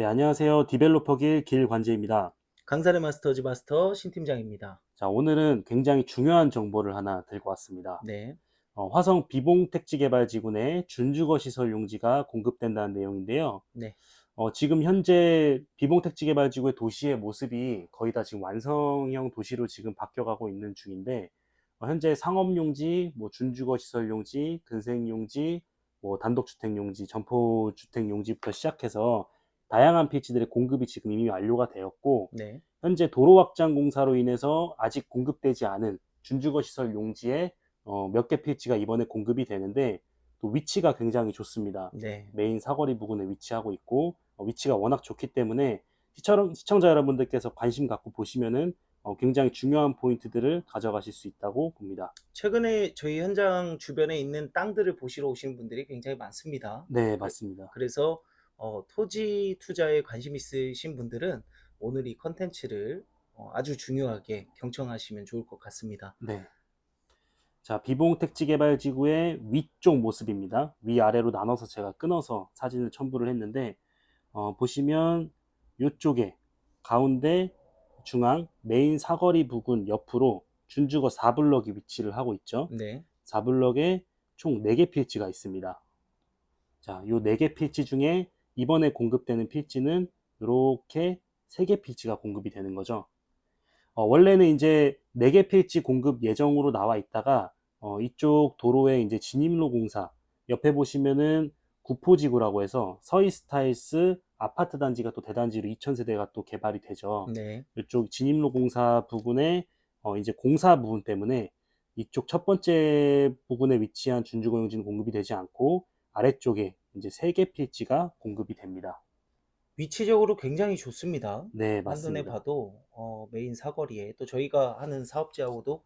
네, 안녕하세요. 디벨로퍼길 길관재입니다. 강사의 마스터즈 마스터 신팀장입니다. 자, 오늘은 굉장히 중요한 정보를 하나 들고 왔습니다. 네, 화성 비봉택지개발지구 내 준주거 시설 용지가 공급된다는 내용인데요. 네, 지금 현재 비봉택지개발지구의 도시의 모습이 거의 다 지금 완성형 도시로 지금 바뀌어가고 있는 중인데, 현재 상업용지, 뭐 준주거 시설 용지, 근생용지, 뭐 단독주택 용지, 점포주택 용지부터 시작해서 다양한 필지들의 공급이 지금 이미 완료가 되었고, 네. 현재 도로 확장 공사로 인해서 아직 공급되지 않은 준주거 시설 용지에 몇 개 필지가 이번에 공급이 되는데, 또 위치가 굉장히 좋습니다. 네. 메인 사거리 부근에 위치하고 있고, 위치가 워낙 좋기 때문에 시청자 여러분들께서 관심 갖고 보시면은 굉장히 중요한 포인트들을 가져가실 수 있다고 봅니다. 최근에 저희 현장 주변에 있는 땅들을 보시러 오시는 분들이 굉장히 많습니다. 네, 그, 맞습니다. 그래서 토지 투자에 관심 있으신 분들은 오늘 이 컨텐츠를 아주 중요하게 경청하시면 좋을 것 같습니다. 네. 자, 비봉택지개발지구의 위쪽 모습입니다. 위아래로 나눠서 제가 끊어서 사진을 첨부를 했는데, 보시면 이쪽에 가운데 중앙 메인 사거리 부근 옆으로 준주거 4블럭이 위치를 하고 있죠. 네, 4블럭에 총 4개 필지가 있습니다. 자, 요 4개 필지 중에 이번에 공급되는 필지는 이렇게 3개 필지가 공급이 되는 거죠. 원래는 이제 4개 필지 공급 예정으로 나와 있다가 이쪽 도로에 이제 진입로 공사 옆에 보시면은 구포지구라고 해서 서이스타일스 아파트 단지가 또 대단지로 2000세대가 또 개발이 되죠. 네. 이쪽 진입로 공사 부분에 이제 공사 부분 때문에 이쪽 첫 번째 부분에 위치한 준주거용지는 공급이 되지 않고 아래쪽에 이제 3개 필지가 공급이 됩니다. 위치적으로 굉장히 좋습니다. 네, 한눈에 맞습니다. 봐도 메인 사거리에 또 저희가 하는 사업지하고도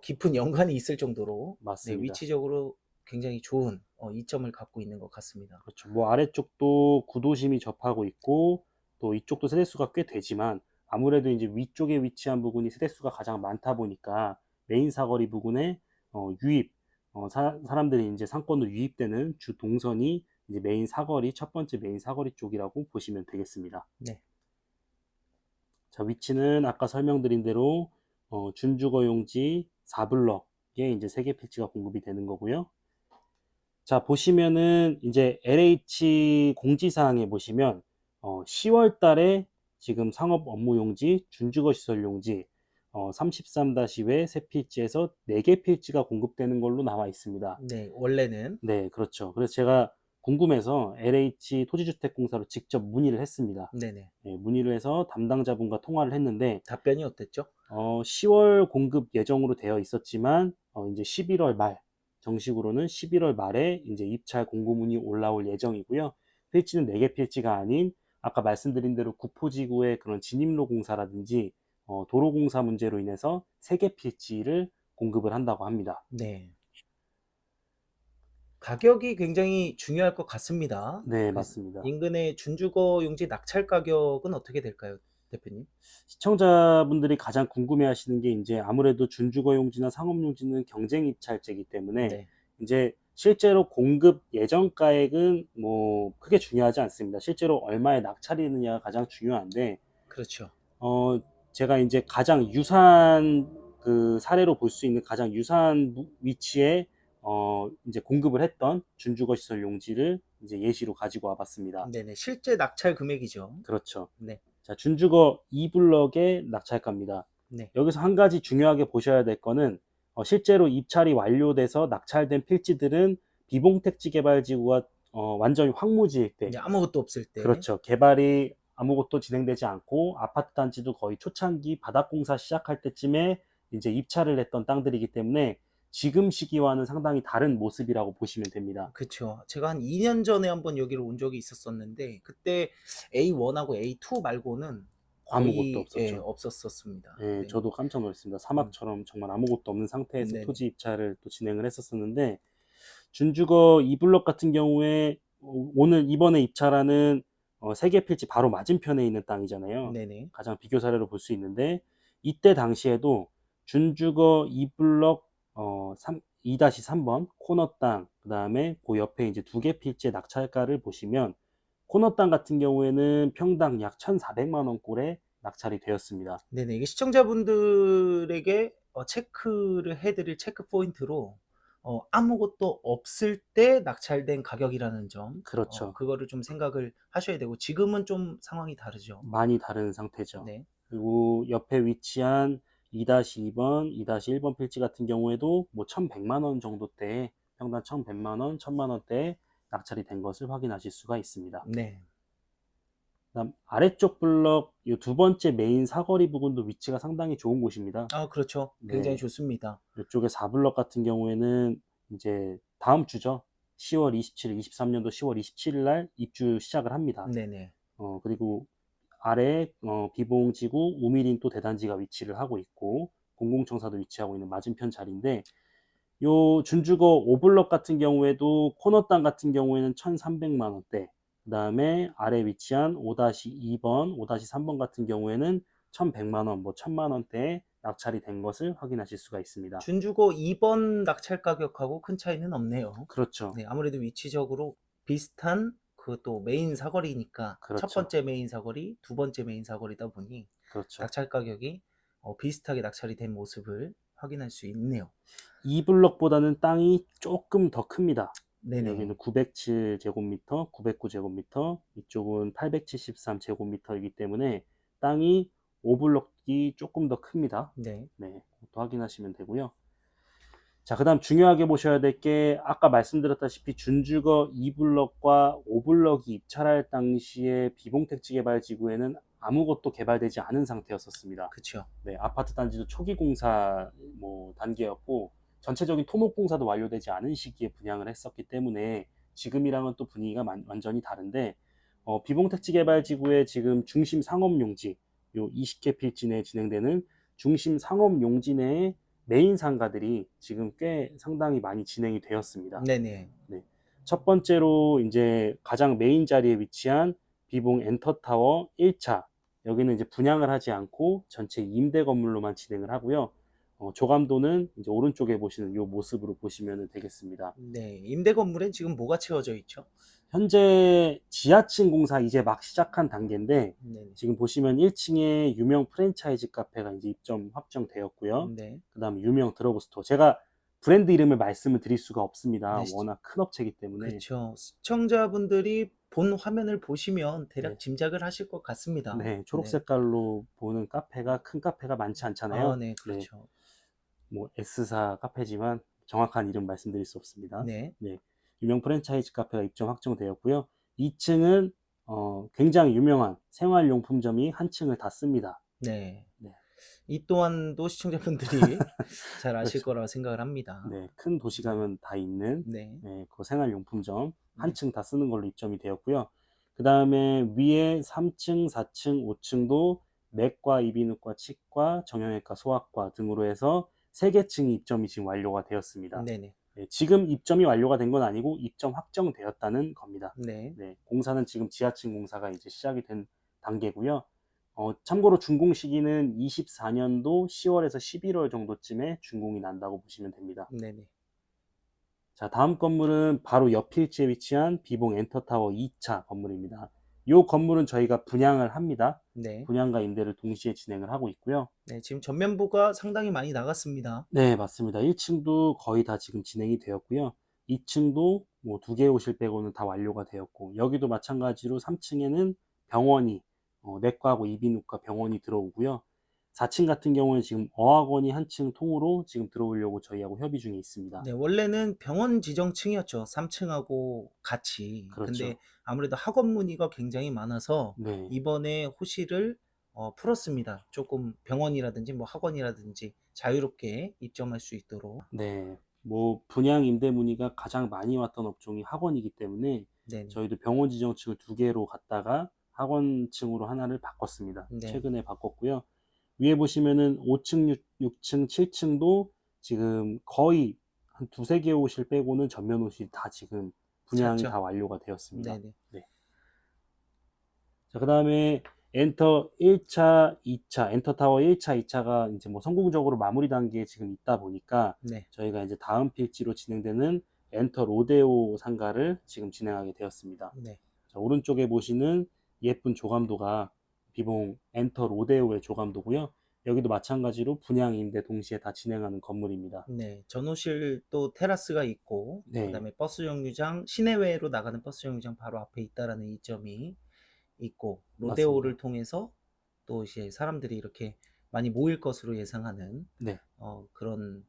깊은 연관이 있을 정도로 네, 맞습니다. 위치적으로 굉장히 좋은 이점을 갖고 있는 것 같습니다. 그렇죠. 뭐 아래쪽도 구도심이 접하고 있고 또 이쪽도 세대수가 꽤 되지만 아무래도 이제 위쪽에 위치한 부분이 세대수가 가장 많다 보니까 메인 사거리 부근에 유입 사람들이 이제 상권으로 유입되는 주 동선이 이제 메인 사거리 첫 번째 메인 사거리 쪽이라고 보시면 되겠습니다. 네, 자, 위치는 아까 설명드린 대로 준주거용지 4블럭에 이제 3개 패치가 공급이 되는 거고요. 자, 보시면은 이제 LH 공지사항에 보시면 10월 달에 지금 상업 업무용지, 준주거시설용지 33-외 세 필지에서 4개 필지가 공급되는 걸로 나와 있습니다. 네, 원래는 네, 그렇죠. 그래서 제가 궁금해서 LH 토지주택공사로 직접 문의를 했습니다. 네네. 네, 문의를 해서 담당자분과 통화를 했는데 답변이 어땠죠? 10월 공급 예정으로 되어 있었지만 이제 11월 말 정식으로는 11월 말에 이제 입찰 공고문이 올라올 예정이고요. 필지는 4개 필지가 아닌 아까 말씀드린 대로 구포지구의 그런 진입로 공사라든지 도로 공사 문제로 인해서 3개 필지를 공급을 한다고 합니다. 네. 가격이 굉장히 중요할 것 같습니다. 네, 그 맞습니다. 인근의 준주거 용지 낙찰 가격은 어떻게 될까요, 대표님? 시청자분들이 가장 궁금해하시는 게 이제 아무래도 준주거용지나 상업용지는 경쟁 입찰제이기 때문에 네, 이제 실제로 공급 예정 가액은 뭐 크게 중요하지 않습니다. 실제로 얼마에 낙찰이 있느냐가 가장 중요한데 그렇죠. 어 제가 이제 가장 유사한 그 사례로 볼 수 있는 가장 유사한 위치에 이제 공급을 했던 준주거시설 용지를 이제 예시로 가지고 와봤습니다. 네네. 실제 낙찰 금액이죠. 그렇죠. 네, 자, 준주거 2블럭의 낙찰가입니다. 네. 여기서 한 가지 중요하게 보셔야 될 거는 실제로 입찰이 완료돼서 낙찰된 필지들은 비봉택지개발지구가 완전히 황무지일 때, 이제 아무것도 없을 때. 그렇죠. 개발이 아무것도 진행되지 않고 아파트 단지도 거의 초창기 바닥공사 시작할 때쯤에 이제 입찰을 했던 땅들이기 때문에 지금 시기와는 상당히 다른 모습이라고 보시면 됩니다. 그쵸. 제가 한 2년 전에 한번 여기로 온 적이 있었었는데 그때 A1하고 A2 말고는 아무것도 거의 예, 없었죠. 없었었습니다. 예, 네. 저도 깜짝 놀랐습니다. 음, 사막처럼 정말 아무것도 없는 상태에서 네네. 토지 입찰을 또 진행을 했었었는데, 준주거 2블럭 같은 경우에 오늘 이번에 입찰하는 세계 필지 바로 맞은편에 있는 땅이잖아요. 네네. 가장 비교 사례로 볼 수 있는데, 이때 당시에도 준주거 2블럭 2-3번 코너 땅, 그 다음에 그 옆에 이제 2개 필지의 낙찰가를 보시면 코너 땅 같은 경우에는 평당 약 1,400만 원꼴에 낙찰이 되었습니다. 네네. 이게 시청자분들에게 체크를 해드릴 체크 포인트로 아무것도 없을 때 낙찰된 가격이라는 점, 그렇죠. 그거를 좀 생각을 하셔야 되고, 지금은 좀 상황이 다르죠. 많이 다른 상태죠. 네. 그리고 옆에 위치한 2-2번, 2-1번 필지 같은 경우에도 뭐 1,100만 원 정도대에 평당 1,100만 원, 1,000만 원대에 낙찰이 된 것을 확인하실 수가 있습니다. 네. 그다음 아래쪽 블럭 이 두 번째 메인 사거리 부분도 위치가 상당히 좋은 곳입니다. 그렇죠. 굉장히 네. 좋습니다. 이쪽에 4블럭 같은 경우에는 이제 다음 주죠. 10월 27일, 23년도 10월 27일 날 입주 시작을 합니다. 네네. 그리고 아래 비봉지구 우미린 또 대단지가 위치를 하고 있고 공공청사도 위치하고 있는 맞은편 자리인데 요 준주거 5블럭 같은 경우에도 코너 땅 같은 경우에는 1,300만 원대, 그 다음에 아래 위치한 5-2번, 5-3번 같은 경우에는 1,100만 원, 뭐 1,000만 원대에 낙찰이 된 것을 확인하실 수가 있습니다. 준주거 2번 낙찰 가격하고 큰 차이는 없네요. 그렇죠. 네, 아무래도 위치적으로 비슷한 그 또 메인 사거리니까 첫 그렇죠. 번째 메인 사거리, 두 번째 메인 사거리다 보니 그렇죠. 낙찰 가격이 비슷하게 낙찰이 된 모습을 확인할 수 있네요. 2블럭보다는 땅이 조금 더 큽니다. 네네. 여기는 907제곱미터, 909제곱미터, 이쪽은 873제곱미터이기 때문에 땅이 5블럭이 조금 더 큽니다. 네. 네, 그것도 확인하시면 되고요. 자, 그 다음 중요하게 보셔야 될 게 아까 말씀드렸다시피 준주거 2블럭과 5블럭이 입찰할 당시에 비봉택지 개발 지구에는 아무것도 개발되지 않은 상태였었습니다. 그쵸. 네, 아파트 단지도 초기 공사 단계였고 전체적인 토목 공사도 완료되지 않은 시기에 분양을 했었기 때문에 지금이랑은 또 분위기가 완전히 다른데 비봉택지 개발 지구의 지금 중심 상업 용지 요 20개 필지 내에 진행되는 중심 상업 용지 내에 메인 상가들이 지금 꽤 상당히 많이 진행이 되었습니다. 네네. 네. 첫 번째로 이제 가장 메인 자리에 위치한 비봉 엔터타워 1차. 여기는 이제 분양을 하지 않고 전체 임대 건물로만 진행을 하고요. 조감도는 이제 오른쪽에 보시는 이 모습으로 보시면 되겠습니다. 네. 임대 건물엔 지금 뭐가 채워져 있죠? 현재 지하층 공사 이제 막 시작한 단계인데 네네. 지금 보시면 1층에 유명 프랜차이즈 카페가 이제 입점 확정되었고요. 네. 그다음에 유명 드러그스토어. 제가 브랜드 이름을 말씀을 드릴 수가 없습니다. 네. 워낙 큰 업체이기 때문에. 그쵸. 시청자분들이 본 화면을 보시면 대략 네. 짐작을 하실 것 같습니다. 네, 초록 네. 색깔로 보는 카페가 큰 카페가 많지 않잖아요. 네, 네, 그렇죠. 뭐 S사 카페지만 정확한 이름 말씀드릴 수 없습니다. 네. 네, 유명 프랜차이즈 카페가 입점 확정되었고요. 2층은 굉장히 유명한 생활용품점이 한 층을 다 씁니다. 네. 네. 이 또한도 시청자분들이 잘 아실 그렇죠. 거라고 생각을 합니다. 네, 큰 도시 가면 다 있는 네. 그 생활용품점 한 네. 층 다 쓰는 걸로 입점이 되었고요. 그 다음에 위에 3층, 4층, 5층도 내과, 이비인후과, 치과, 정형외과, 소아과 등으로 해서 3개 층이 입점이 지금 완료가 되었습니다. 네네. 네, 지금 입점이 완료가 된 건 아니고 입점 확정되었다는 겁니다. 네. 네, 공사는 지금 지하층 공사가 이제 시작이 된 단계고요. 참고로 준공 시기는 24년도 10월에서 11월 정도쯤에 준공이 난다고 보시면 됩니다. 네네. 자, 다음 건물은 바로 옆 필지에 위치한 비봉 엔터타워 2차 건물입니다. 이 건물은 저희가 분양을 합니다. 네. 분양과 임대를 동시에 진행을 하고 있고요. 네, 지금 전면부가 상당히 많이 나갔습니다. 네, 맞습니다. 1층도 거의 다 지금 진행이 되었고요. 2층도 뭐 2개 호실 빼고는 다 완료가 되었고, 여기도 마찬가지로 3층에는 병원이, 내과하고 이비인후과 병원이 들어오고요. 4층 같은 경우는 지금 어학원이 한 층 통으로 지금 들어오려고 저희하고 협의 중에 있습니다. 네, 원래는 병원 지정층이었죠. 3층하고 같이. 그렇죠. 근데 아무래도 학원 문의가 굉장히 많아서 네. 이번에 호실을 풀었습니다. 조금 병원이라든지 뭐 학원이라든지 자유롭게 입점할 수 있도록. 네. 뭐 분양 임대 문의가 가장 많이 왔던 업종이 학원이기 때문에 네. 저희도 병원 지정층을 2개로 갔다가 학원층으로 하나를 바꿨습니다. 네. 최근에 바꿨고요. 위에 보시면은 5층, 6층, 7층도 지금 거의 한 2-3개 호실 빼고는 전면 호실 다 지금 분양이 찼죠. 다 완료가 되었습니다. 네네. 네. 자, 그다음에 엔터 1차, 2차, 엔터타워 1차, 2차가 이제 뭐 성공적으로 마무리 단계에 지금 있다 보니까 네. 저희가 이제 다음 필지로 진행되는 엔터 로데오 상가를 지금 진행하게 되었습니다. 네. 자, 오른쪽에 보시는 예쁜 조감도가 비봉 엔터 로데오의 조감도고요. 여기도 마찬가지로 분양 임대 동시에 다 진행하는 건물입니다. 네, 전호실 또 테라스가 있고, 네, 그다음에 버스 정류장, 시내외로 나가는 버스 정류장 바로 앞에 있다라는 이점이 있고, 로데오를 맞습니다. 통해서 또 이제 사람들이 이렇게 많이 모일 것으로 예상하는 네. 그런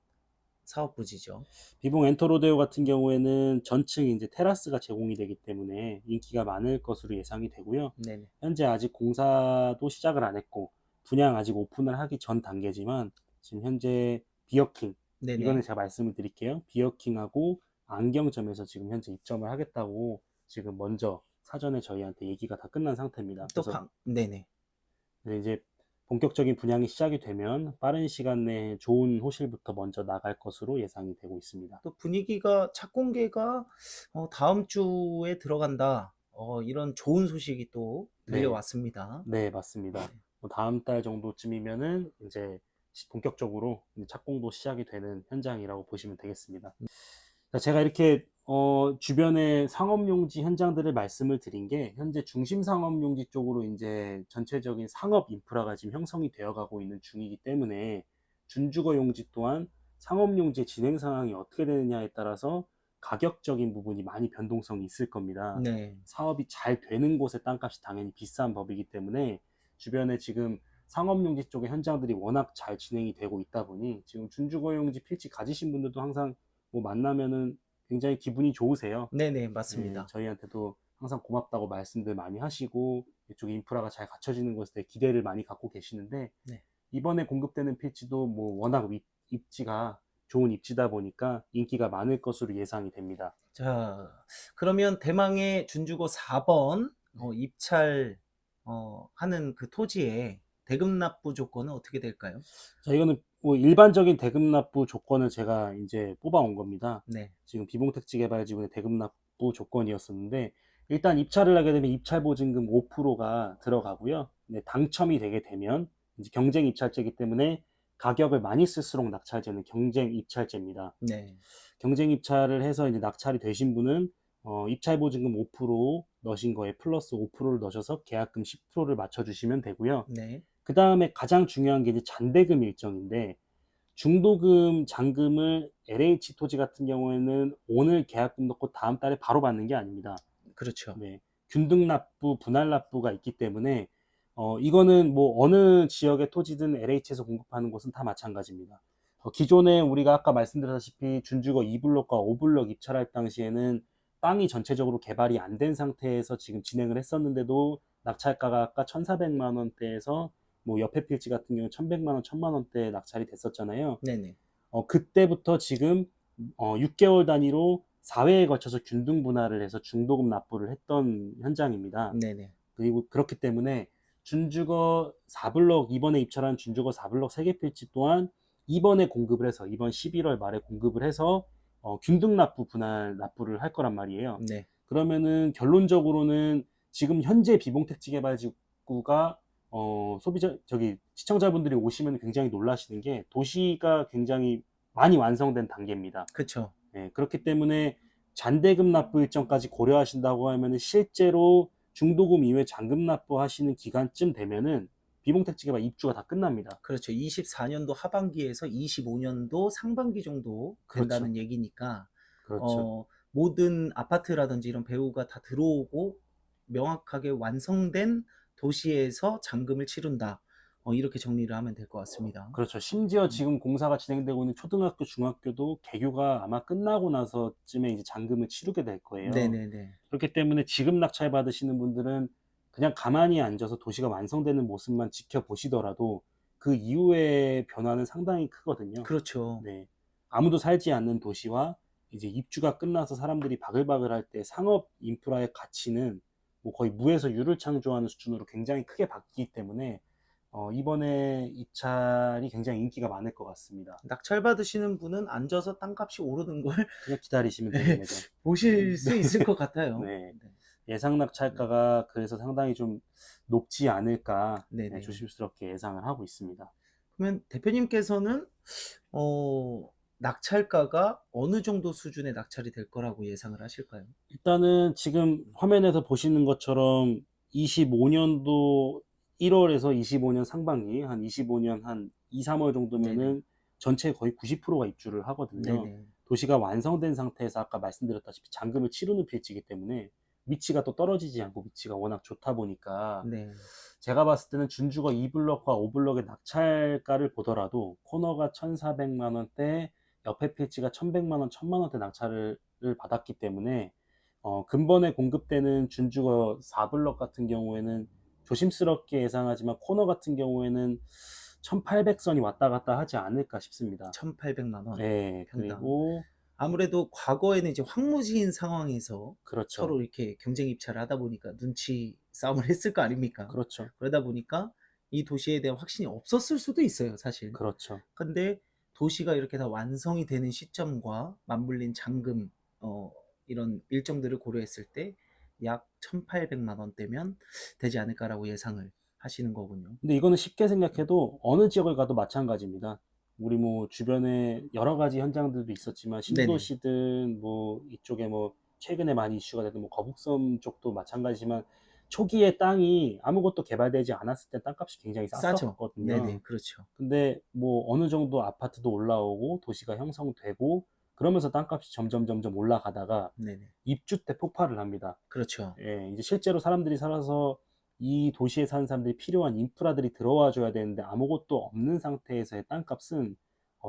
사업 부지죠. 비봉 엔터 로데오 같은 경우에는 전층이 이제 테라스가 제공이 되기 때문에 인기가 많을 것으로 예상이 되고요. 네네. 현재 아직 공사도 시작을 안 했고 분양 아직 오픈을 하기 전 단계지만 지금 현재 비어킹 이거는 네네. 제가 말씀을 드릴게요. 비어킹하고 안경점에서 지금 현재 입점을 하겠다고 지금 먼저 사전에 저희한테 얘기가 다 끝난 상태입니다. 또 그래서 네네. 이제 본격적인 분양이 시작이 되면 빠른 시간 내에 좋은 호실부터 먼저 나갈 것으로 예상이 되고 있습니다. 또 분위기가 착공계가 다음 주에 들어간다. 이런 좋은 소식이 또 네, 들려왔습니다. 네, 맞습니다. 네. 뭐 다음 달 정도쯤이면은 이제 본격적으로 이제 착공도 시작이 되는 현장이라고 보시면 되겠습니다. 자, 제가 이렇게 주변의 상업용지 현장들을 말씀을 드린 게 현재 중심 상업용지 쪽으로 이제 전체적인 상업 인프라가 지금 형성이 되어 가고 있는 중이기 때문에 준주거 용지 또한 상업용지의 진행 상황이 어떻게 되느냐에 따라서 가격적인 부분이 많이 변동성이 있을 겁니다. 네. 사업이 잘 되는 곳의 땅값이 당연히 비싼 법이기 때문에 주변에 지금 상업용지 쪽의 현장들이 워낙 잘 진행이 되고 있다 보니 지금 준주거용지 필지 가지신 분들도 항상 뭐 만나면은 굉장히 기분이 좋으세요. 네네, 예, 맞습니다. 저희한테도 항상 고맙다고 말씀들 많이 하시고 이쪽 인프라가 잘 갖춰지는 것에 대해 기대를 많이 갖고 계시는데 네. 이번에 공급되는 필지도 뭐 워낙 입지가 좋은 입지다 보니까 인기가 많을 것으로 예상이 됩니다. 자, 그러면 대망의 준주거 4번 네. 입찰 하는 그 토지의 대금 납부 조건은 어떻게 될까요? 자, 이거는 뭐 일반적인 대금 납부 조건을 제가 이제 뽑아온 겁니다. 네. 지금 비봉택지개발지구의 대금 납부 조건이었었는데 일단 입찰을 하게 되면 입찰 보증금 5%가 들어가고요. 네, 당첨이 되게 되면 이제 경쟁 입찰제이기 때문에 가격을 많이 쓸수록 낙찰제는 경쟁 입찰제입니다. 네. 경쟁 입찰을 해서 이제 낙찰이 되신 분은 입찰 보증금 5% 넣으신 거에 플러스 5%를 넣으셔서 계약금 10%를 맞춰주시면 되고요. 네. 그 다음에 가장 중요한 게 이제 잔대금 일정인데 중도금, 잔금을 LH 토지 같은 경우에는 오늘 계약금 넣고 다음 달에 바로 받는 게 아닙니다. 그렇죠. 네, 균등 납부, 분할 납부가 있기 때문에 이거는 뭐 어느 지역의 토지든 LH에서 공급하는 곳은 다 마찬가지입니다. 기존에 우리가 아까 말씀드렸다시피 준주거 2블록과 5블록 입찰할 당시에는 땅이 전체적으로 개발이 안 된 상태에서 지금 진행을 했었는데도 낙찰가가 아까 1,400만 원대에서 뭐 옆에 필지 같은 경우 1,100만 원, 1,000만 원대 낙찰이 됐었잖아요. 네네. 그때부터 지금 6개월 단위로 4회에 걸쳐서 균등 분할을 해서 중도금 납부를 했던 현장입니다. 네네. 그리고 그렇기 때문에 준주거 4블록 이번에 입찰한 준주거 4블록 3개 필지 또한 이번에 공급을 해서 이번 11월 말에 공급을 해서 균등 납부 분할 납부를 할 거란 말이에요. 네. 그러면은 결론적으로는 지금 현재 비봉택지개발지구가 소비자 저기 시청자분들이 오시면 굉장히 놀라시는 게 도시가 굉장히 많이 완성된 단계입니다. 그쵸. 예, 그렇기 때문에 잔대금 납부 일정까지 고려하신다고 하면은 실제로 중도금 이후에 잔금 납부하시는 기간쯤 되면은 비봉택지개발 입주가 다 끝납니다. 그렇죠. 24년도 하반기에서 25년도 상반기 정도 그렇죠. 된다는 얘기니까 그렇죠. 모든 아파트라든지 이런 배후가 다 들어오고 명확하게 완성된 도시에서 잔금을 치른다. 이렇게 정리를 하면 될 것 같습니다. 그렇죠. 심지어 지금 공사가 진행되고 있는 초등학교, 중학교도 개교가 아마 끝나고 나서쯤에 이제 잔금을 치르게 될 거예요. 네네네. 그렇기 때문에 지금 낙찰 받으시는 분들은 그냥 가만히 앉아서 도시가 완성되는 모습만 지켜보시더라도 그 이후의 변화는 상당히 크거든요. 그렇죠. 네. 아무도 살지 않는 도시와 이제 입주가 끝나서 사람들이 바글바글 할 때 상업 인프라의 가치는 뭐 거의 무에서 유를 창조하는 수준으로 굉장히 크게 바뀌기 때문에 이번에 입찰이 굉장히 인기가 많을 것 같습니다. 낙찰 받으시는 분은 앉아서 땅값이 오르는 걸 그냥 기다리시면 되는 거죠. 보실 수 있을 것 같아요. 네. 네. 예상 낙찰가가 그래서 상당히 좀 높지 않을까 네, 네네. 조심스럽게 예상을 하고 있습니다. 그러면 대표님께서는 어, 낙찰가가 어느 정도 수준의 낙찰이 될 거라고 예상을 하실까요? 일단은 지금 화면에서 보시는 것처럼 25년도 1월에서 25년 상반기, 한 25년 한 2, 3월 네네. 정도면은 전체 거의 90%가 입주를 하거든요. 네네. 도시가 완성된 상태에서 아까 말씀드렸다시피 잔금을 치르는 필지이기 때문에 위치가 또 떨어지지 않고 위치가 워낙 좋다 보니까 네. 제가 봤을 때는 준주거 2블럭과 5블럭의 낙찰가를 보더라도 코너가 1,400만 원대, 옆에 필지가 1,100만 원, 1,000만 원대 낙찰을 받았기 때문에 근본에 공급되는 준주거 4블럭 같은 경우에는 조심스럽게 예상하지만 코너 같은 경우에는 1,800선이 왔다 갔다 하지 않을까 싶습니다. 1,800만 원 네, 평당. 그리고 아무래도 과거에는 이제 황무지인 상황에서 그렇죠. 서로 이렇게 경쟁 입찰을 하다 보니까 눈치 싸움을 했을 거 아닙니까? 그렇죠. 그러다 보니까 이 도시에 대한 확신이 없었을 수도 있어요, 사실. 그렇죠. 근데 도시가 이렇게 다 완성이 되는 시점과 맞물린 잔금, 이런 일정들을 고려했을 때 약 1,800만 원대면 되지 않을까라고 예상을 하시는 거군요. 근데 이거는 쉽게 생각해도 어느 지역을 가도 마찬가지입니다. 우리 뭐 주변에 여러 가지 현장들도 있었지만 네네. 신도시든 뭐 이쪽에 뭐 최근에 많이 이슈가 됐던 뭐 거북섬 쪽도 마찬가지지만 초기에 땅이 아무것도 개발되지 않았을 때 땅값이 굉장히 싸죠. 쌌었거든요. 네네. 그렇죠. 근데 뭐 어느 정도 아파트도 올라오고 도시가 형성되고 그러면서 땅값이 점점 올라가다가 네네. 입주 때 폭발을 합니다. 그렇죠. 예, 이제 실제로 사람들이 살아서 이 도시에 사는 사람들이 필요한 인프라들이 들어와 줘야 되는데 아무것도 없는 상태에서의 땅값은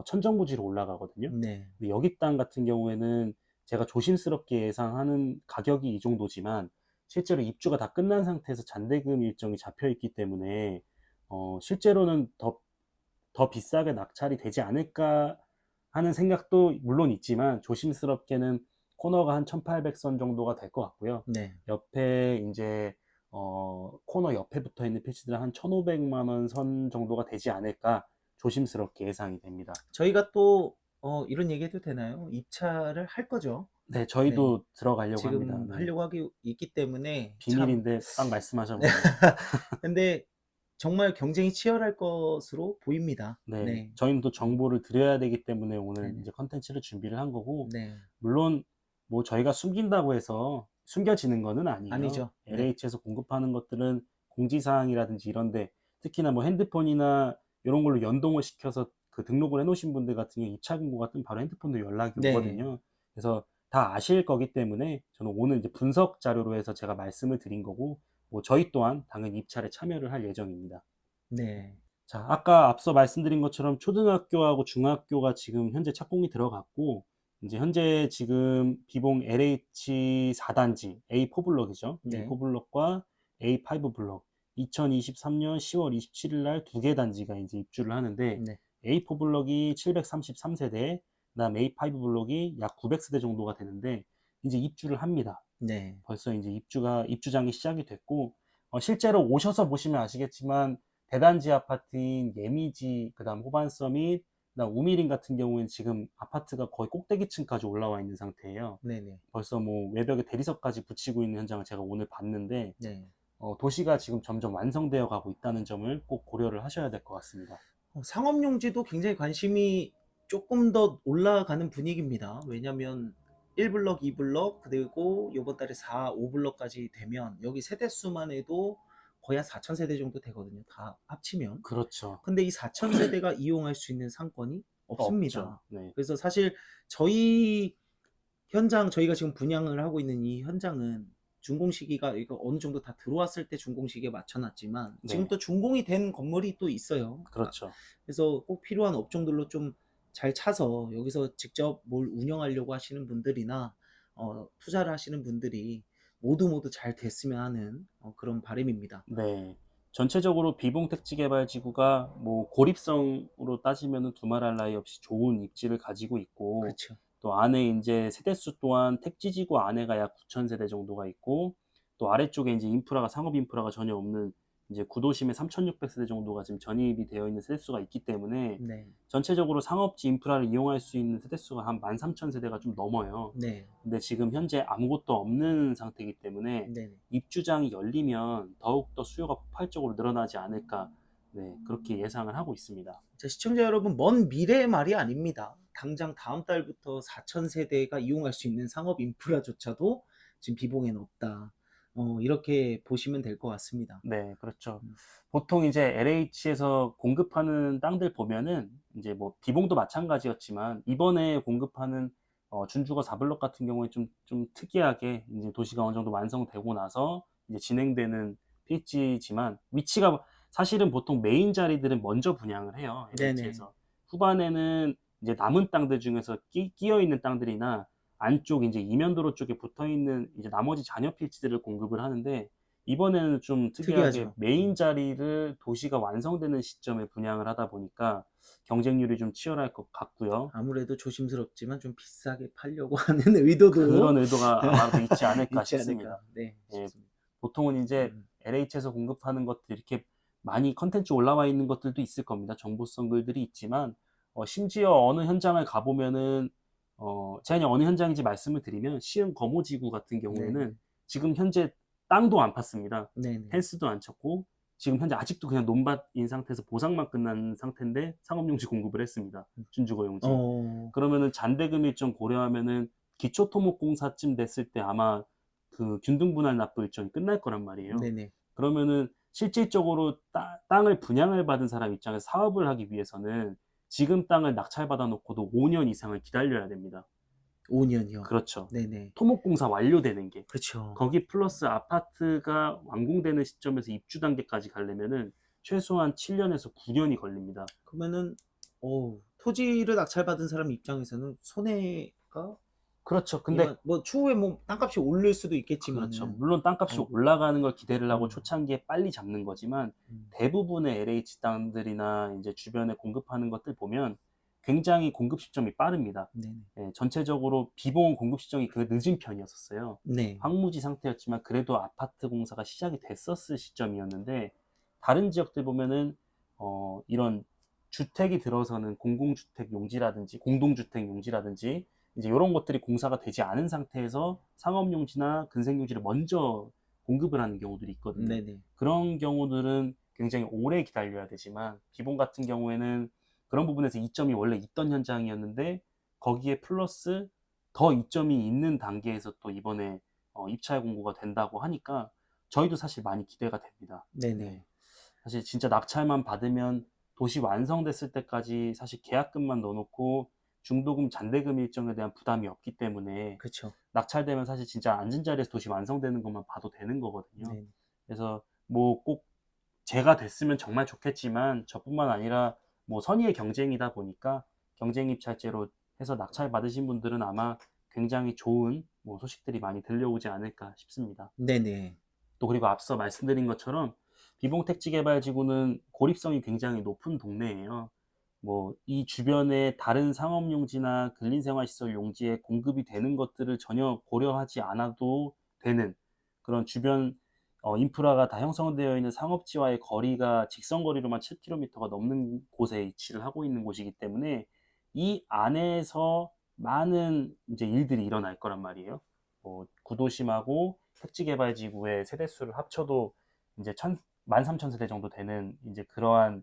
천정부지로 올라가거든요. 네. 근데 여기 땅 같은 경우에는 제가 조심스럽게 예상하는 가격이 이 정도지만 실제로 입주가 다 끝난 상태에서 잔대금 일정이 잡혀 있기 때문에 실제로는 더 비싸게 낙찰이 되지 않을까 하는 생각도 물론 있지만 조심스럽게는 코너가 한 1,800선 정도가 될 것 같고요. 네. 옆에 이제 코너 옆에 붙어 있는 필지들은 한 1,500만 원 선 정도가 되지 않을까 조심스럽게 예상이 됩니다. 저희가 또 이런 얘기 해도 되나요? 입찰을 할 거죠. 네, 네. 저희도 들어가려고 합니다. 지금 네. 하려고 하기 있기 때문에 참. 비밀인데 딱 말씀하셔버리네요. 근데 정말 경쟁이 치열할 것으로 보입니다. 네, 네. 저희는 또 정보를 드려야 되기 때문에 오늘 네네. 이제 컨텐츠를 준비를 한 거고, 네. 물론 뭐 저희가 숨긴다고 해서 숨겨지는 거는 아니에요. 아니죠. 네. LH에서 공급하는 것들은 공지사항이라든지 이런데 특히나 뭐 핸드폰이나 이런 걸로 연동을 시켜서 그 등록을 해놓으신 분들 같은 경우 입찰 공고가 뜨면 바로 핸드폰으로 연락이 네. 오거든요. 그래서 다 아실 거기 때문에 저는 오늘 이제 분석 자료로 해서 제가 말씀을 드린 거고, 뭐 저희 또한 당연히 입찰에 참여를 할 예정입니다. 네. 자, 아까 앞서 말씀드린 것처럼 초등학교하고 중학교가 지금 현재 착공이 들어갔고, 이제 현재 지금 비봉 LH 4단지 A4 블럭이죠. 네. A4 블럭과 A5 블럭 2023년 10월 27일 날 두 개 단지가 이제 입주를 하는데 네. A4 블럭이 733세대, 그다음 A5 블럭이 약 900세대 정도가 되는데 이제 입주를 합니다. 네. 벌써 이제 입주장이 시작이 됐고, 실제로 오셔서 보시면 아시겠지만 대단지 아파트인 예미지, 그다음 호반서밋, 그다음 우미린 같은 경우에는 지금 아파트가 거의 꼭대기층까지 올라와 있는 상태예요. 네네. 벌써 뭐 외벽에 대리석까지 붙이고 있는 현장을 제가 오늘 봤는데 네. 도시가 지금 점점 완성되어 가고 있다는 점을 꼭 고려를 하셔야 될 것 같습니다. 상업용지도 굉장히 관심이 조금 더 올라가는 분위기입니다. 왜냐면 1블럭, 2블럭, 그리고 요번 달에 4, 5블럭까지 되면 여기 세대수만 해도 거의 한 4,000세대 정도 되거든요. 다 합치면. 그렇죠. 근데 이 4,000세대가 이용할 수 있는 상권이 없죠. 없습니다. 네. 그래서 사실 저희 현장, 저희가 지금 분양을 하고 있는 이 현장은 준공 시기가 이거 어느 정도 다 들어왔을 때 준공 시기에 맞춰놨지만 지금 네. 또 준공이 된 건물이 또 있어요. 그렇죠. 그래서 꼭 필요한 업종들로 좀 잘 차서 여기서 직접 뭘 운영하려고 하시는 분들이나 투자를 하시는 분들이 모두 잘 됐으면 하는 그런 바람입니다. 네. 전체적으로 비봉택지개발지구가 뭐 고립성으로 따지면은 두말할 나위 없이 좋은 입지를 가지고 있고, 그렇죠. 또 안에 이제 세대수 또한 택지지구 안에가 약 9,000세대 정도가 있고, 또 아래쪽에 이제 인프라가 상업 인프라가 전혀 없는 이제 구도심에 3,600세대 정도가 지금 전입이 되어 있는 세대수가 있기 때문에 네. 전체적으로 상업지 인프라를 이용할 수 있는 세대수가 한 13,000세대가 좀 넘어요. 네. 근데 지금 현재 아무것도 없는 상태이기 때문에 네. 입주장이 열리면 더욱더 수요가 폭발적으로 늘어나지 않을까, 네, 그렇게 예상을 하고 있습니다. 자, 시청자 여러분, 먼 미래의 말이 아닙니다. 당장 다음 달부터 4,000세대가 이용할 수 있는 상업 인프라조차도 지금 비봉엔 없다. 이렇게 보시면 될 것 같습니다. 네, 그렇죠. 음. 보통 이제 LH에서 공급하는 땅들 보면은 이제 뭐 비봉도 마찬가지였지만 이번에 공급하는 준주거 4블럭 같은 경우에 좀 특이하게 이제 도시가 어느 정도 완성되고 나서 이제 진행되는 필지지만 위치가 사실은 보통 메인 자리들은 먼저 분양을 해요. 네네. LH에서. 후반에는 이제 남은 땅들 중에서 끼어 있는 땅들이나 안쪽 이제 이면도로 쪽에 붙어 있는 이제 나머지 잔여 필지들을 공급을 하는데 이번에는 좀 특이하게 특이하죠. 메인 자리를 도시가 완성되는 시점에 분양을 하다 보니까 경쟁률이 좀 치열할 것 같고요. 아무래도 조심스럽지만 좀 비싸게 팔려고 하는 의도도 그런 의도가 아마도 있지 않을까 있지 싶습니다. 않을까. 네, 예, 싶습니다. 보통은 이제 음. LH에서 공급하는 것들 이렇게 많이 컨텐츠 올라와 있는 것들도 있을 겁니다. 정보성 글들이 있지만 심지어 어느 현장을 가보면은 제가 그냥 어느 현장인지 말씀을 드리면 시흥 거모지구 같은 경우에는 네네. 지금 현재 땅도 안 팠습니다. 네네. 펜스도 안 쳤고 지금 현재 아직도 그냥 논밭인 상태에서 보상만 끝난 상태인데 상업용지 공급을 했습니다. 준주거용지. 그러면은 잔대금 일정 고려하면은 기초토목공사쯤 됐을 때 아마 그 균등분할 납부 일정이 끝날 거란 말이에요. 네네. 그러면은 실질적으로 땅을 분양을 받은 사람 입장에서 사업을 하기 위해서는 지금 땅을 낙찰받아 놓고도 5년 이상을 기다려야 됩니다. 5년이요. 그렇죠. 네네. 토목공사 완료되는 게. 그렇죠. 거기 플러스 아파트가 완공되는 시점에서 입주 단계까지 가려면은 최소한 7년에서 9년이 걸립니다. 그러면은 토지를 낙찰받은 사람 입장에서는 손해가 그렇죠. 근데 이건 뭐 추후에 뭐 땅값이 오를 수도 있겠지만 그렇죠. 물론 땅값이 어. 올라가는 걸 기대를 하고 음. 초창기에 빨리 잡는 거지만 대부분의 LH 땅들이나 이제 주변에 공급하는 것들 보면 굉장히 공급 시점이 빠릅니다. 네네. 예, 전체적으로 비봉 공급 시점이 그 늦은 편이었었어요. 네. 황무지 상태였지만 그래도 아파트 공사가 시작이 됐었을 시점이었는데 다른 지역들 보면은 이런 주택이 들어서는 공공주택 용지라든지 공동주택 용지라든지 이제 이런 것들이 공사가 되지 않은 상태에서 상업용지나 근생용지를 먼저 공급을 하는 경우들이 있거든요. 네네. 그런 경우들은 굉장히 오래 기다려야 되지만 비봉 같은 경우에는 그런 부분에서 이점이 원래 있던 현장이었는데 거기에 플러스 더 이점이 있는 단계에서 또 이번에 입찰 공고가 된다고 하니까 저희도 사실 많이 기대가 됩니다. 네네. 사실 진짜 낙찰만 받으면 도시 완성됐을 때까지 사실 계약금만 넣어놓고 중도금 잔대금 일정에 대한 부담이 없기 때문에 그렇죠. 낙찰되면 사실 진짜 앉은 자리에서 도시 완성되는 것만 봐도 되는 거거든요. 네. 그래서 뭐 꼭 제가 됐으면 정말 좋겠지만 저뿐만 아니라 뭐 선의의 경쟁이다 보니까 경쟁 입찰제로 해서 낙찰 받으신 분들은 아마 굉장히 좋은 뭐 소식들이 많이 들려오지 않을까 싶습니다. 네네. 또 그리고 앞서 말씀드린 것처럼 비봉택지개발지구는 고립성이 굉장히 높은 동네예요. 뭐 이 주변에 다른 상업용지나 근린생활시설 용지에 공급이 되는 것들을 전혀 고려하지 않아도 되는 그런 주변 인프라가 다 형성되어 있는 상업지와의 거리가 직선거리로만 7km가 넘는 곳에 위치를 하고 있는 곳이기 때문에 이 안에서 많은 이제 일들이 일어날 거란 말이에요. 뭐 구도심하고 택지개발지구의 세대수를 합쳐도 이제 13,000세대 정도 되는 이제 그러한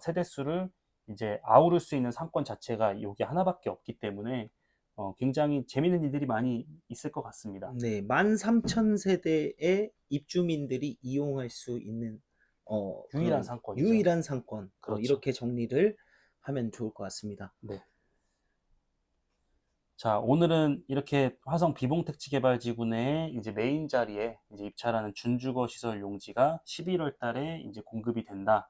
세대수를 이제 아우를 수 있는 상권 자체가 여기 하나밖에 없기 때문에 굉장히 재밌는 일들이 많이 있을 것 같습니다. 네, 13,000세대의 입주민들이 이용할 수 있는 유일한 그런 상권이죠. 유일한 상권. 그렇죠. 이렇게 정리를 하면 좋을 것 같습니다. 네. 자, 오늘은 이렇게 화성 비봉택지개발지구 내에 이제 메인 자리에 이제 입찰하는 준주거 시설 용지가 11월 달에 이제 공급이 된다.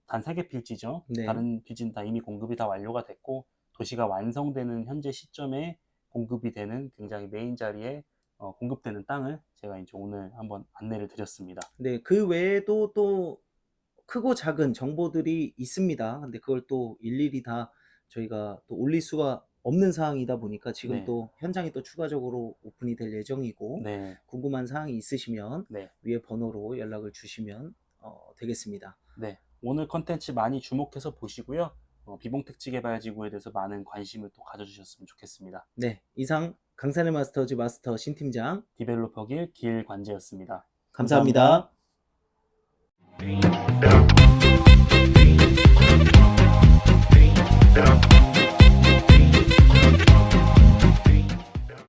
단 3개 필지죠. 네. 다른 필지는 다 이미 공급이 다 완료가 됐고 도시가 완성되는 현재 시점에 공급이 되는 굉장히 메인 자리에 공급되는 땅을 제가 이제 오늘 한번 안내를 드렸습니다. 네, 그 외에도 또 크고 작은 정보들이 있습니다. 근데 그걸 또 일일이 다 저희가 또 올릴 수가 없는 사항이다 보니까 지금 네. 또 현장이 또 추가적으로 오픈이 될 예정이고 네. 궁금한 사항이 있으시면 네. 위에 번호로 연락을 주시면 되겠습니다. 네. 오늘 컨텐츠 많이 주목해서 보시고요. 비봉택지개발지구에 대해서 많은 관심을 또 가져주셨으면 좋겠습니다. 네, 이상 강산의 마스터즈 마스터 신팀장 디벨로퍼길 길관재였습니다. 감사합니다. Yeah.